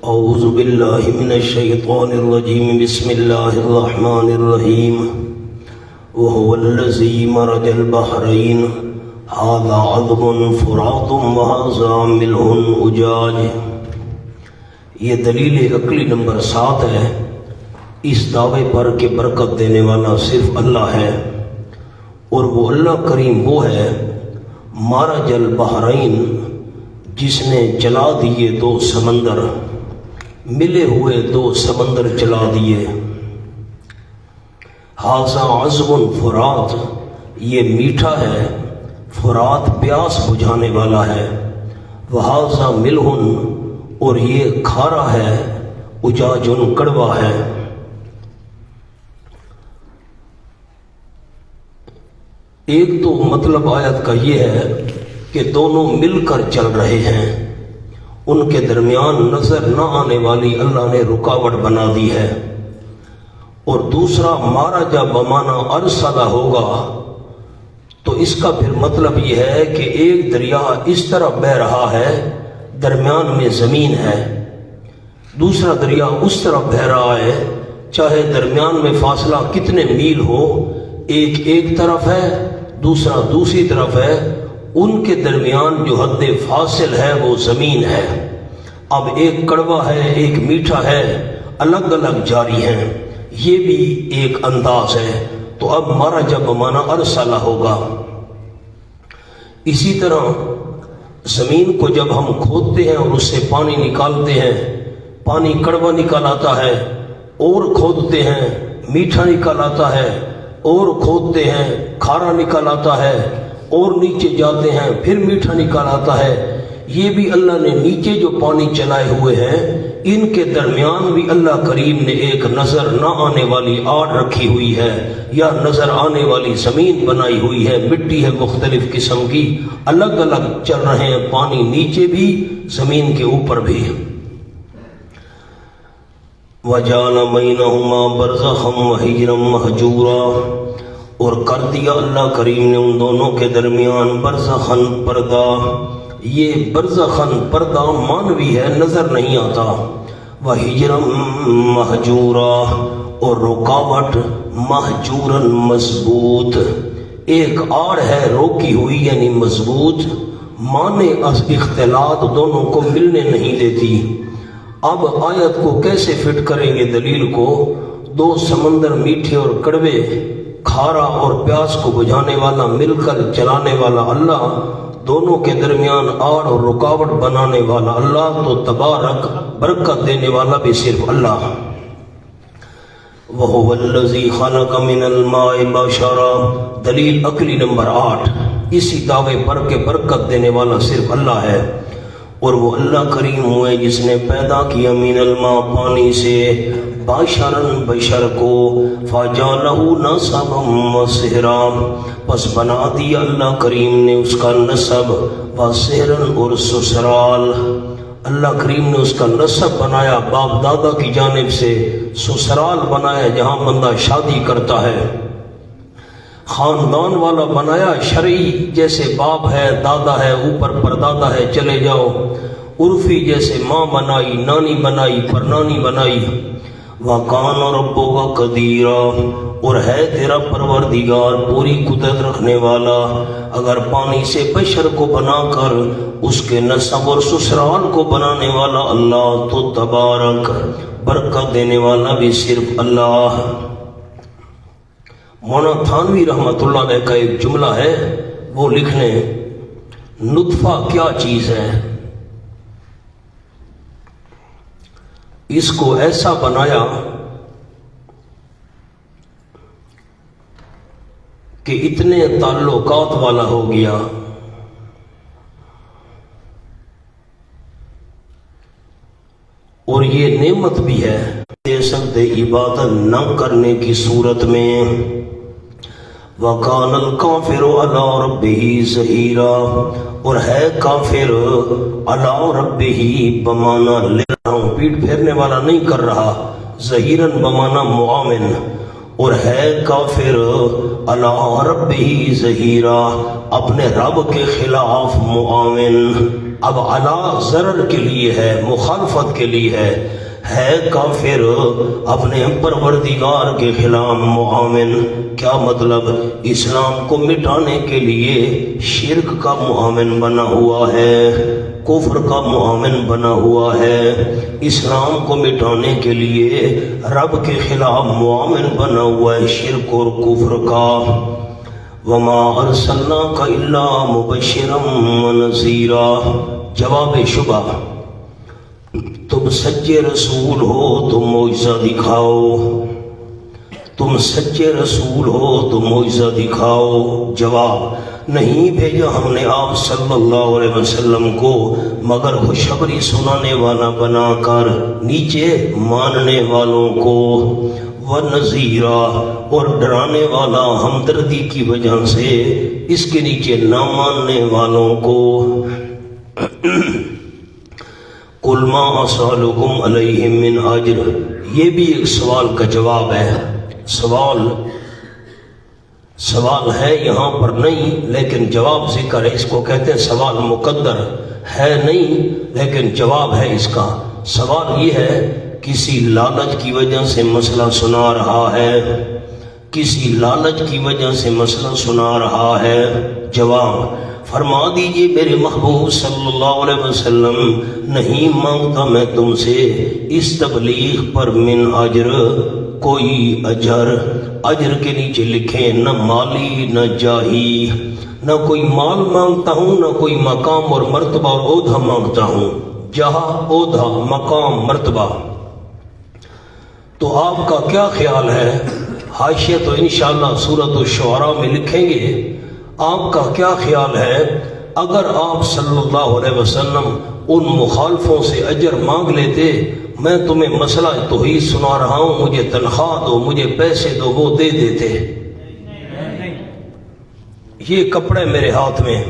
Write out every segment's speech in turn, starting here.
اعوذ باللہ من الشیطان الرجیم بسم اللہ الرحمن الرحیم وهو الذی مرج البحرین هذا عذب فرات وهذا ملح اجاج۔ یہ دلیل عقلی نمبر 7 ہے اس دعوے پر کہ برکت دینے والا صرف اللہ ہے، اور وہ اللہ کریم وہ ہے مرج البحرین جس نے چلا دیے 2 سمندر، ملے ہوئے 2 سمندر چلا دیے۔ ھذا عذب فرات، یہ میٹھا ہے، فرات پیاس بجھانے والا ہے، وھذا ملح، اور یہ کھارا ہے، اجاج کڑوا ہے۔ ایک تو مطلب آیت کا یہ ہے کہ دونوں مل کر چل رہے ہیں، ان کے درمیان نظر نہ آنے والی اللہ نے رکاوٹ بنا دی ہے۔ اور دوسرا مارجا بمانا ارسلہ ہوگا تو اس کا پھر مطلب یہ ہے کہ ایک دریا اس طرح بہہ رہا ہے، درمیان میں زمین ہے، دوسرا دریا اس طرح بہہ رہا ہے، چاہے درمیان میں فاصلہ کتنے میل ہو، ایک طرف ہے دوسرا دوسری طرف ہے، ان کے درمیان جو حد فاصل ہے وہ زمین ہے۔ اب ایک کڑوا ہے ایک میٹھا ہے، الگ الگ جاری ہیں، یہ بھی ایک انداز ہے۔ تو اب مارا جب مانا ارسالہ ہوگا۔ اسی طرح زمین کو جب ہم کھودتے ہیں اور اس سے پانی نکالتے ہیں، پانی کڑوا نکال آتا ہے، اور کھودتے ہیں میٹھا نکال آتا ہے، اور کھودتے ہیں کھارا نکال آتا ہے، اور نیچے جاتے ہیں پھر میٹھا نکال آتا ہے۔ یہ بھی اللہ نے نیچے جو پانی چلائے ہوئے ہیں ان کے درمیان بھی اللہ کریم نے ایک نظر نہ آنے والی آڑ رکھی ہوئی ہے، یا نظر آنے والی زمین بنائی ہوئی ہے، مٹی ہے مختلف قسم کی، الگ الگ چل رہے ہیں، پانی نیچے بھی زمین کے اوپر بھی۔ وَجَعَلَ بَيْنَهُمَا بَرْزَخًا وَحِجْرًا مَحْجُورًا، اور کر دیا اللہ کریم نے ان دونوں کے درمیان برزخن پردہ۔ یہ برزخن پردہ معنوی ہے، نظر نہیں آتا، وَحِجْرًا مَحْجُورًا، اور رکاوٹ محجوراً مضبوط، ایک آڑ ہے روکی ہوئی یعنی مضبوط، معنی از اختلاط دونوں کو ملنے نہیں دیتی۔ اب آیت کو کیسے فٹ کریں گے دلیل کو؟ 2 سمندر میٹھے اور کڑوے، کھارا اور پیاس کو بجھانے والا، مل کر چلانے والا اللہ، دونوں کے درمیان آڑ اور رکاوٹ بنانے والا اللہ، تو تبارک برکت دینے والا بھی صرف اللہ۔ وَهُوَ الَّذِي خَلَقَ مِنَ الْمَاءِ بَشَرًا، دلیل عقلی نمبر 8 اسی دعوے پر کہ برکت دینے والا صرف اللہ ہے، اور وہ اللہ کریم ہوئے جس نے پیدا کیا من الماء پانی سے، بشرن بشر کو، فَجَعَلَهُ نَسَبًا وَصِهْرًا، پس بنا دیا اللہ کریم نے اس کا نسب، وَصِهْرًا، اور سسرال۔ اللہ کریم نے اس کا نسب بنایا باپ دادا کی جانب سے، سسرال بنایا جہاں بندہ شادی کرتا ہے، خاندان والا بنایا شرعی، جیسے باپ ہے دادا ہے اوپر پردادا ہے چلے جاؤ، عرفی جیسے ماں بنائی نانی بنائی پرنانی بنائی۔ وَكَانَ رَبُّكَ قَدِيرًا، اور ہے تیرا پروردگار پوری قدرت رکھنے والا، اگر پانی سے بشر کو بنا کر اس کے نسب اور سسرال کو بنانے والا اللہ، تو تبارک برکت دینے والا بھی صرف اللہ۔ مولانا تھانوی رحمۃ اللہ علیہ کا ایک جملہ ہے، وہ لکھنے، نطفہ کیا چیز ہے، اس کو ایسا بنایا کہ اتنے تعلقات والا ہو گیا، اور یہ نعمت بھی ہے دے سکتے عبادت نہ کرنے کی صورت میں۔ وَكَانَ الْكَافِرُ عَلَىٰ رَبِّهِ ظَهِيرًا، اور ہے کافر عَلَىٰ رَبِّهِ بمانا لے رہا ہوں، پیٹ پھیرنے والا نہیں کر رہا، ظَهِيرًا بمانا معاون، اور ہے کافر عَلَىٰ رَبِّهِ ظَهِيرًا، اپنے رب کے خلاف معاون۔ اب علا ضرر کے لیے ہے، مخالفت کے لیے ہے کافر اپنے پروردگار کے خلاف معاون۔ کیا مطلب؟ اسلام کو مٹانے کے لیے شرک کا معاون بنا ہوا ہے، کفر کا معاون بنا ہوا ہے، اسلام کو مٹانے کے لیے رب کے خلاف معاون بنا ہوا ہے شرک اور کفر کا۔ وما ارسلناک الا مبشرا ونذیرا، جواب شبہ، تم سچے رسول ہو تو معجزہ دکھاؤ، تم سچے رسول ہو تو معجزہ دکھاؤ۔ جواب، نہیں بھیجا ہم نے آپ صلی اللہ علیہ وسلم کو مگر خوشخبری سنانے والا بنا کر نیچے ماننے والوں کو، وَنَذِيرًا، اور ڈرانے والا ہمدردی کی وجہ سے اس کے نیچے نہ ماننے والوں کو۔ قُلْ مَا أَسْأَلُكُمْ عَلَيْهِ مِنْ أَجْرٍ، یہ بھی ایک سوال کا جواب ہے۔ سوال ہے یہاں پر نہیں لیکن جواب ذکر ہے، اس کو کہتے ہیں سوال مقدر ہے نہیں لیکن جواب ہے اس کا۔ سوال یہ ہے کسی لالچ کی وجہ سے مسئلہ سنا رہا ہے، کسی لالچ کی وجہ سے مسئلہ سنا رہا ہے۔ جواب، فرما دیجئے میرے محبوب صلی اللہ علیہ وسلم، نہیں مانگتا میں تم سے اس تبلیغ پر من اجر، کوئی اجر کے نیچے لکھیں نہ مالی نہ جاہی، نہ کوئی مال مانگتا ہوں نہ کوئی مقام اور مرتبہ اور عہدہ مانگتا ہوں، جہاں عہدہ مقام مرتبہ۔ تو آپ کا کیا خیال ہے؟ حاشیہ تو انشاءاللہ سورۃ الشعراء میں لکھیں گے۔ آپ کا کیا خیال ہے اگر آپ صلی اللہ علیہ وسلم ان مخالفوں سے اجر مانگ لیتے؟ میں تمہیں مسئلہ توحید سنا رہا ہوں، مجھے تنخواہ دو، مجھے پیسے دو، وہ دے دیتے؟ یہ کپڑے میرے ہاتھ میں،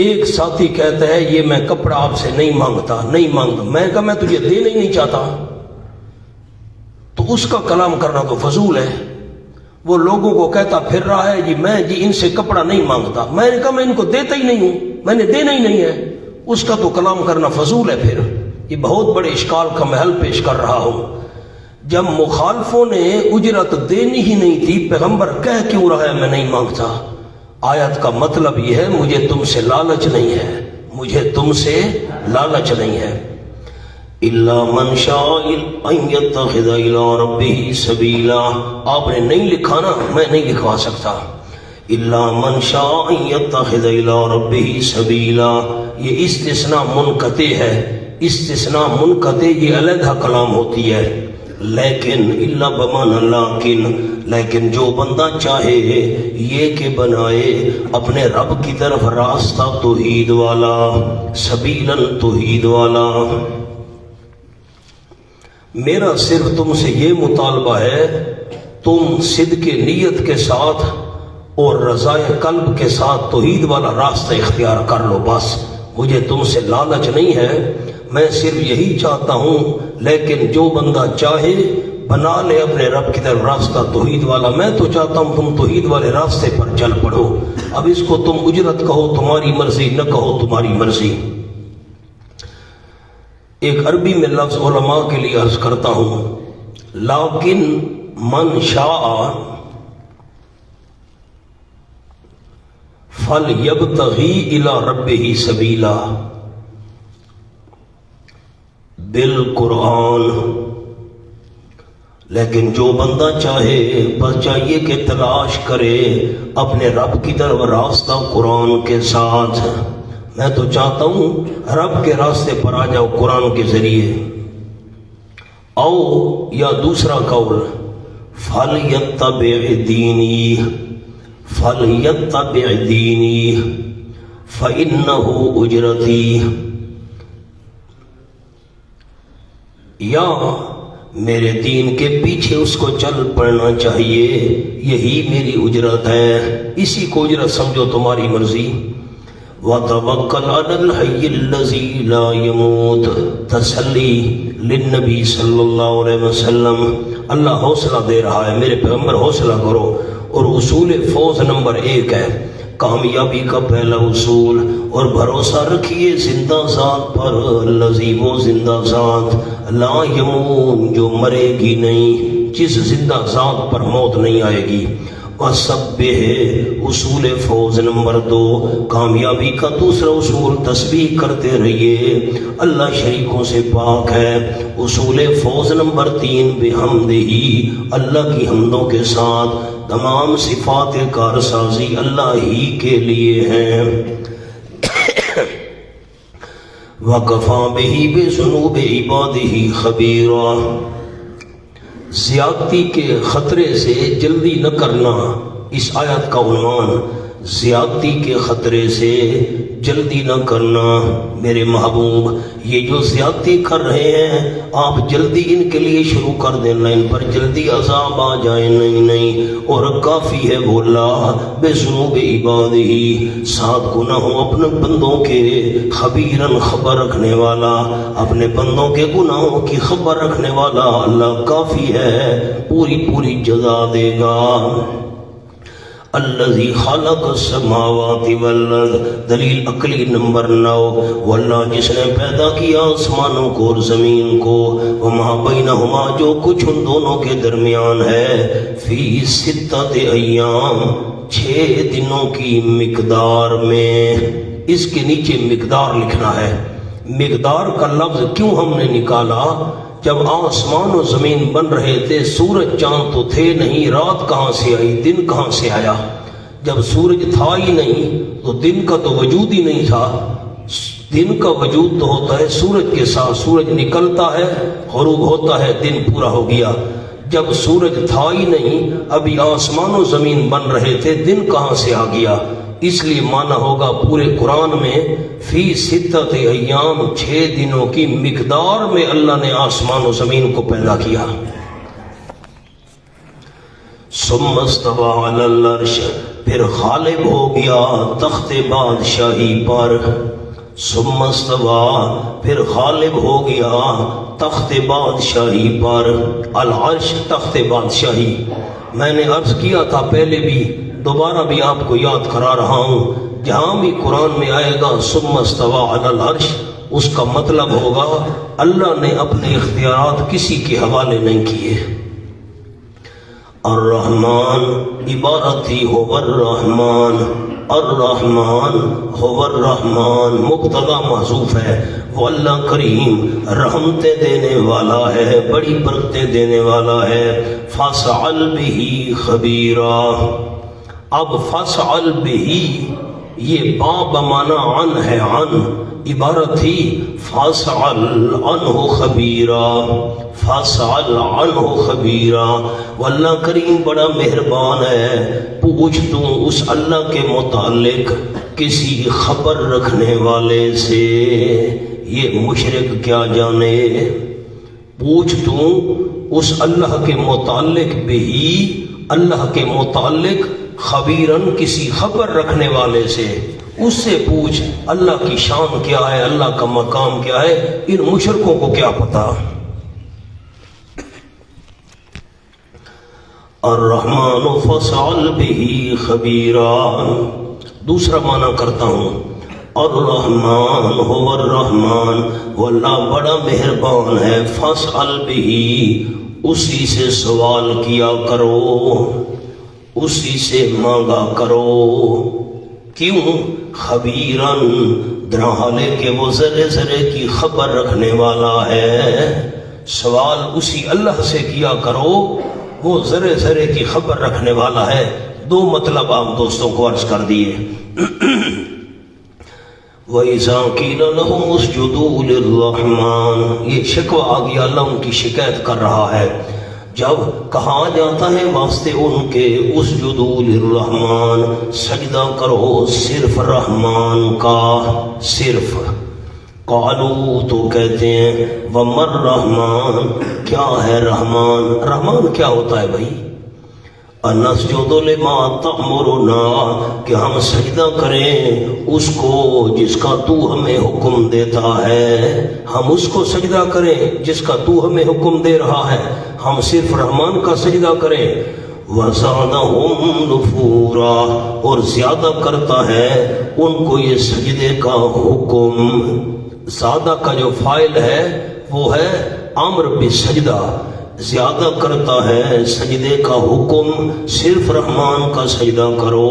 ایک ساتھی کہتا ہے یہ میں کپڑا آپ سے نہیں مانگتا، میں کہا میں تجھے دینا ہی نہیں چاہتا، تو اس کا کلام کرنا تو فضول ہے۔ وہ لوگوں کو کہتا پھر رہا ہے میں ان سے کپڑا نہیں مانگتا، میں نے کہا میں ان کو دیتا ہی نہیں ہوں، میں نے دینا ہی نہیں ہے، اس کا تو کلام کرنا فضول ہے۔ پھر یہ بہت بڑے اشکال کا میں حل پیش کر رہا ہوں۔ جب مخالفوں نے اجرت دینی ہی نہیں تھی، پیغمبر کہہ کیوں رہا ہے میں نہیں مانگتا؟ آیت کا مطلب یہ ہے مجھے تم سے لالچ نہیں ہے، مجھے تم سے لالچ نہیں ہے۔ الا من شاء ان يتخذ الى ربه سبیلا، آپ نے نہیں لکھا نا، میں نہیں لکھوا سکتا۔ الا من شاء ان يتخذ الى ربه سبیلا، یہ استثناء منقطع ہے، استثناء منقطع یہ علیحدہ کلام ہوتی ہے، لیکن الا بمعنی لیکن جو بندہ چاہے یہ کہ بنائے اپنے رب کی طرف راستہ توحید والا، سبیلاً توحید والا۔ میرا صرف تم سے یہ مطالبہ ہے تم صدق نیت کے ساتھ اور رضائے قلب کے ساتھ توحید والا راستہ اختیار کر لو، بس۔ مجھے تم سے لالچ نہیں ہے، میں صرف یہی چاہتا ہوں، لیکن جو بندہ چاہے بنا لے اپنے رب کی طرف راستہ توحید والا۔ میں تو چاہتا ہوں تم توحید والے راستے پر چل پڑو، اب اس کو تم اجرت کہو تمہاری مرضی، نہ کہو تمہاری مرضی۔ ایک عربی میں لفظ علماء کے لیے عرض کرتا ہوں، لیکن من شاء فلیبتغی الی ربہ سبیلا، بالقرآن۔ لیکن جو بندہ چاہے بس چاہیے کہ تلاش کرے اپنے رب کی طرف راستہ قرآن کے ساتھ۔ میں تو چاہتا ہوں رب کے راستے پر آ جاؤ قرآن کے ذریعے۔ او یا دوسرا قول، فَلْيَتَّبِعْ دِینِی فَإِنَّهُ اُجْرَتِی، یا میرے دین کے پیچھے اس کو چل پڑنا چاہیے، یہی میری اجرت ہے، اسی کو اجرت سمجھو، تمہاری مرضی۔ وَتَوَكَّلْ عَلَى الْحَيِّ الَّذِي لَا يَمُوتُ، تسلی للنبی صلی اللہ علیہ وسلم، اللہ حوصلہ دے رہا ہے، میرے پیغمبر حوصلہ کرو۔ اور اصول فوز نمبر 1 ہے، کامیابی کا پہلا اصول، اور بھروسہ رکھیے زندہ ذات پر، الذی وہ زندہ ذات لا یموت جو مرے گی نہیں، جس زندہ ذات پر موت نہیں آئے گی۔ وَسَبِّحْ اصول فوز نمبر 2، کامیابی کا دوسرا اصول تسبیح کرتے رہیے، اللہ شریکوں سے پاک ہے۔ اصول فوز نمبر 3، بحمدہ، اللہ کی حمدوں کے ساتھ تمام صفات کارسازی اللہ ہی کے لیے ہیں۔ وَكَفَىٰ بِهِ بِذُنُوبِ عِبَادِهِ خَبِيرًا، زیادتی کے خطرے سے جلدی نہ کرنا، اس آیت کا عنوان زیادتی کے خطرے سے جلدی نہ کرنا۔ میرے محبوب، یہ جو زیادتی کر رہے ہیں آپ جلدی ان کے لیے شروع کر دینا، ان پر جلدی عذاب آ جائے، نہیں، اور کافی ہے وہ اللہ بذنوب عبادہ، ساتھ گناہوں اپنے بندوں کے، خبیرن خبر رکھنے والا، اپنے بندوں کے گناہوں کی خبر رکھنے والا اللہ کافی ہے، پوری جزا دے گا۔ الذی خلق السماوات والارض، دلیل عقلی نمبر 9، وہ اللہ جس نے پیدا کیا آسمانوں کو اور زمین کو، وما بینہما جو کچھ ان دونوں کے درمیان ہے، فی 6 ایام 6 دنوں کی مقدار میں۔ اس کے نیچے مقدار لکھنا ہے۔ مقدار کا لفظ کیوں ہم نے نکالا؟ جب آسمان و زمین بن رہے تھے سورج چاند تو تھے نہیں، رات کہاں سے آئی، دن کہاں سے آیا؟ جب سورج تھا ہی نہیں تو دن کا تو وجود ہی نہیں تھا۔ دن کا وجود تو ہوتا ہے سورج کے ساتھ، سورج نکلتا ہے، غروب ہوتا ہے، دن پورا ہو گیا۔ جب سورج تھا ہی نہیں، ابھی آسمان و زمین بن رہے تھے، دن کہاں سے آ گیا؟ اس لیے مانا ہوگا پورے قرآن میں فی 6 ایام 6 دنوں کی مقدار میں اللہ نے آسمان و زمین کو پیدا کیا۔ ثم استوى علی العرش، پھر غالب ہو گیا تخت بادشاہی پر۔ ثم استوى، پھر غالب ہو گیا تخت بادشاہی پر۔ العرش تخت بادشاہی، میں نے عرض کیا تھا پہلے بھی، دوبارہ بھی آپ کو یاد کرا رہا ہوں، جہاں بھی قرآن میں آئے گا ثم استوى علی العرش، اس کا مطلب ہوگا اللہ نے اپنے اختیارات کسی کے حوالے نہیں کیے۔ الرحمن، عبارت ہی هو الرحمن، الرحمن هو الرحمن، مبتدا محذوف ہے۔ وہ اللہ کریم رحمتیں دینے والا ہے، بڑی برکتیں دینے والا ہے۔ فاسأل به خبیرا، اب فاسأل به، یہ با بمانا عن ہے، عن عبارت تھی فاسأل عنہ خبیرا، فاسأل عنہ خبیرا، واللہ کریم بڑا مہربان ہے، پوچھ تو اس اللہ کے متعلق کسی خبر رکھنے والے سے۔ یہ مشرک کیا جانے، پوچھ تو اس اللہ کے متعلق بھی، اللہ کے متعلق خبیرن کسی خبر رکھنے والے سے، اس سے پوچھ اللہ کی شان کیا ہے، اللہ کا مقام کیا ہے، ان مشرکوں کو کیا پتا۔ الرحمن فاسأل به خبیرا، دوسرا معنی کرتا ہوں، الرحمن هو الرحمن، واللہ بڑا مہربان ہے، فاسأل به، اسی سے سوال کیا کرو، اسی سے مانگا کرو۔ کیوں؟ خبیرن، درحالے کہ وہ ذرے ذرے کی خبر رکھنے والا ہے، سوال اسی اللہ سے کیا کرو، وہ ذرے ذرے کی خبر رکھنے والا ہے۔ دو مطلب آپ دوستوں کو عرض کر دیے۔ وَإِذَا قِيلَ لَهُمُ اسْجُدُوا لِلرَّحْمَنِ، یہ شکوہ آ گیا، اللہ ان کی شکایت کر رہا ہے۔ جب کہا جاتا ہے واسطے ان کے اسجدوا للرحمن، سجدہ کرو صرف رحمان کا، صرف، قالو تو کہتے ہیں وَمَا الرَّحْمَنُ، کیا ہے رحمان؟ رحمان کیا ہوتا ہے بھائی؟ اَنَسْجُدُ لِمَا تَأْمُرُنَا، کہ ہم سجدہ کریں اس کو جس کا تو ہمیں حکم دیتا ہے، ہم اس کو سجدہ کریں جس کا تو ہمیں حکم دے رہا ہے، ہم صرف رحمان کا سجدہ کریں۔ وَزَادَهُمْ نُفُورًا، اور زیادہ کرتا ہے ان کو یہ سجدے کا حکم۔ زیادہ کا جو فاعل ہے وہ ہے امر بالسجدہ، زیادہ کرتا ہے سجدے کا حکم، صرف رحمان کا سجدہ کرو،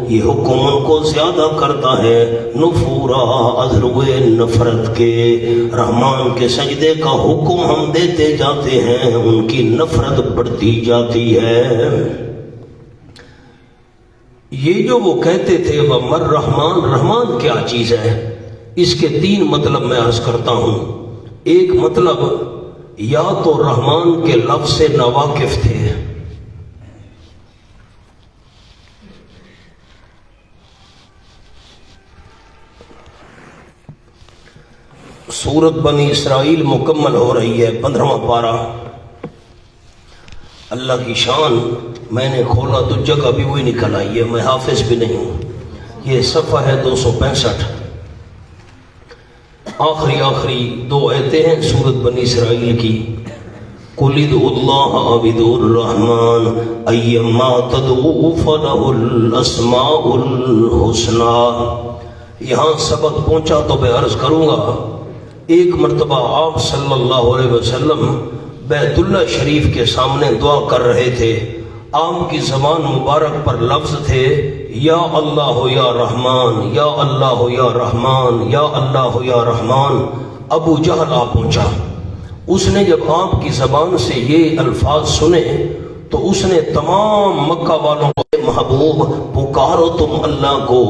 یہ حکم ان کو زیادہ کرتا ہے۔ نفورا، ازروئے نفرت کے، رحمان کے سجدے کا حکم ہم دیتے جاتے ہیں، ان کی نفرت بڑھتی جاتی ہے۔ یہ جو وہ کہتے تھے وَمَر رحمان، رحمان کیا چیز ہے، اس کے تین مطلب میں عرض کرتا ہوں۔ ایک مطلب، یا تو رحمان کے لفظ سے ناواقف تھے، سورت بنی اسرائیل مکمل ہو رہی ہے، 15واں پارہ۔ اللہ کی شان، میں نے کھولا تو جگہ بھی وہی نکل آئی ہے، میں حافظ بھی نہیں ہوں۔ یہ صفحہ ہے 265، آخری دو آیتیں ہیں سورت بنی اسرائیل کی۔ قُلِ ادْعُوا اللَّهَ أَوِ ادْعُوا الرَّحْمَٰنَ أَيَّمَّا تَدْعُوا فَلَهُ الْأَسْمَاءُ الْحُسْنَىٰ۔ یہاں سبق پہنچا تو میں عرض کروں گا، ایک مرتبہ آپ صلی اللہ علیہ وسلم بیت اللہ شریف کے سامنے دعا کر رہے تھے، آپ کی زبان مبارک پر لفظ تھے یا اللہ یا رحمان، یا اللہ یا رحمان، یا اللہ یا رحمان۔ ابو جہل آ پہنچا، اس نے جب آپ کی زبان سے یہ الفاظ سنے تو اس نے تمام مکہ والوں کو، محبوب پکارو تم اللہ کو،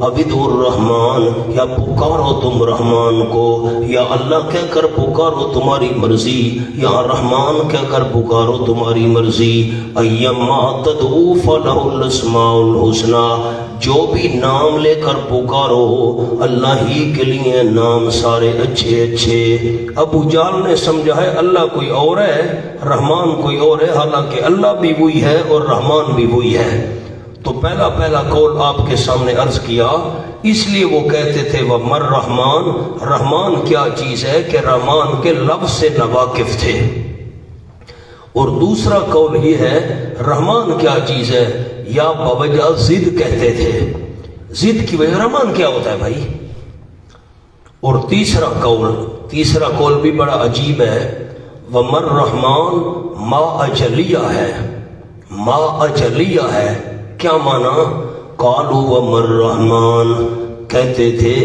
عبد الرحمان، یا پکارو تم رحمان کو، یا اللہ کہہ کر پکارو تمہاری مرضی، یا رحمان کہہ کر پکارو تمہاری مرضی۔ ایما تدعو فلہ الاسماء الحسنی، جو بھی نام لے کر پکارو اللہ ہی کے لیے نام سارے اچھے اچھے۔ ابو جہل نے سمجھا ہے اللہ کوئی اور ہے، رحمان کوئی اور ہے، حالانکہ اللہ بھی وہی ہے اور رحمان بھی وہی ہے۔ تو پہلا قول آپ کے سامنے عرض کیا، اس لیے وہ کہتے تھے وَمَر رحمان، رحمان کیا چیز ہے، کہ رحمان کے لفظ سے ناواقف تھے۔ اور دوسرا قول یہ ہے رحمان کیا چیز ہے، یا بوجہ ضد کہتے تھے، ضد کی وجہ رحمان کیا ہوتا ہے بھائی۔ اور تیسرا قول بھی بڑا عجیب ہے، وَمَر رحمان ما اجلیہ ہے، ما اجلیہ ہے، کیا معنی؟ قالوا وَمَر رحمان، کہتے تھے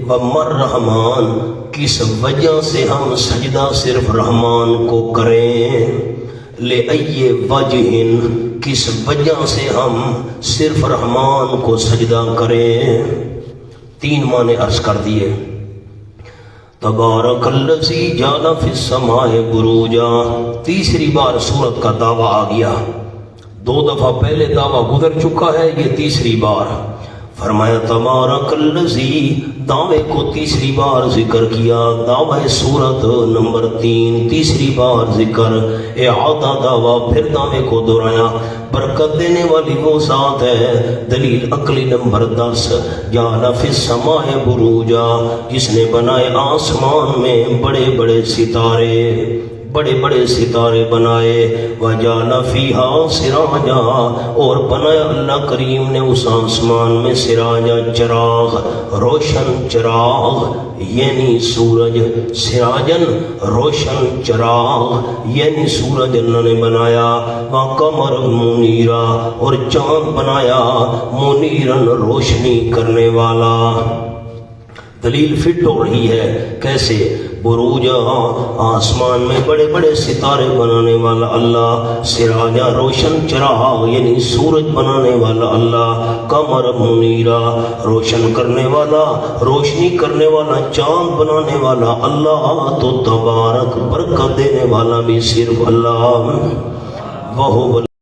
وَمَر رحمان، کس وجہ سے ہم سجدہ صرف رحمان کو کریں، لِأَيِّ وَجْهٍ، کس وجہ سے ہم صرف رحمان کو سجدہ کریں۔ تین معنی عرض کر دیے۔ تبارک الذی جعل فی السماء بروجا، تیسری بار سورت کا دعویٰ آ گیا، 2 دفعہ پہلے دعویٰ گزر چکا ہے، یہ تیسری بار۔ فرمایا تبارک الذی، دعوے کو تیسری بار ذکر کیا، دعوے سورت نمبر 3 تیسری بار ذکر، اعادہ دعویٰ، پھر دعوے کو دہرایا۔ برکت دینے والی وہ ذات ہے، دلیل عقلی نمبر 10، جعل فی السماء بروجا، جس نے بنائے آسمان میں بڑے بڑے ستارے، بڑے بڑے ستارے بنائے، وَجَعَلَ فِيهَا سِرَاجًا، اور بنایا اللہ کریم نے اس آسمان میں سراجا، چراغ، روشن چراغ، یعنی سورج، سراجن روشن چراغ یعنی سورج اللہ نے بنایا، وَقَمَرًا مُنِيرًا، اور چاند بنایا منیرن روشنی کرنے والا۔ دلیل فٹ ہو رہی ہے، کیسے؟ بروجا، آسمان میں بڑے بڑے ستارے بنانے والا اللہ، سراجا روشن چراغ یعنی سورج بنانے والا اللہ، قمر منیرا روشن کرنے والا، روشنی کرنے والا، چاند بنانے والا اللہ، تو تبارک برکت دینے والا بھی صرف اللہ، وہ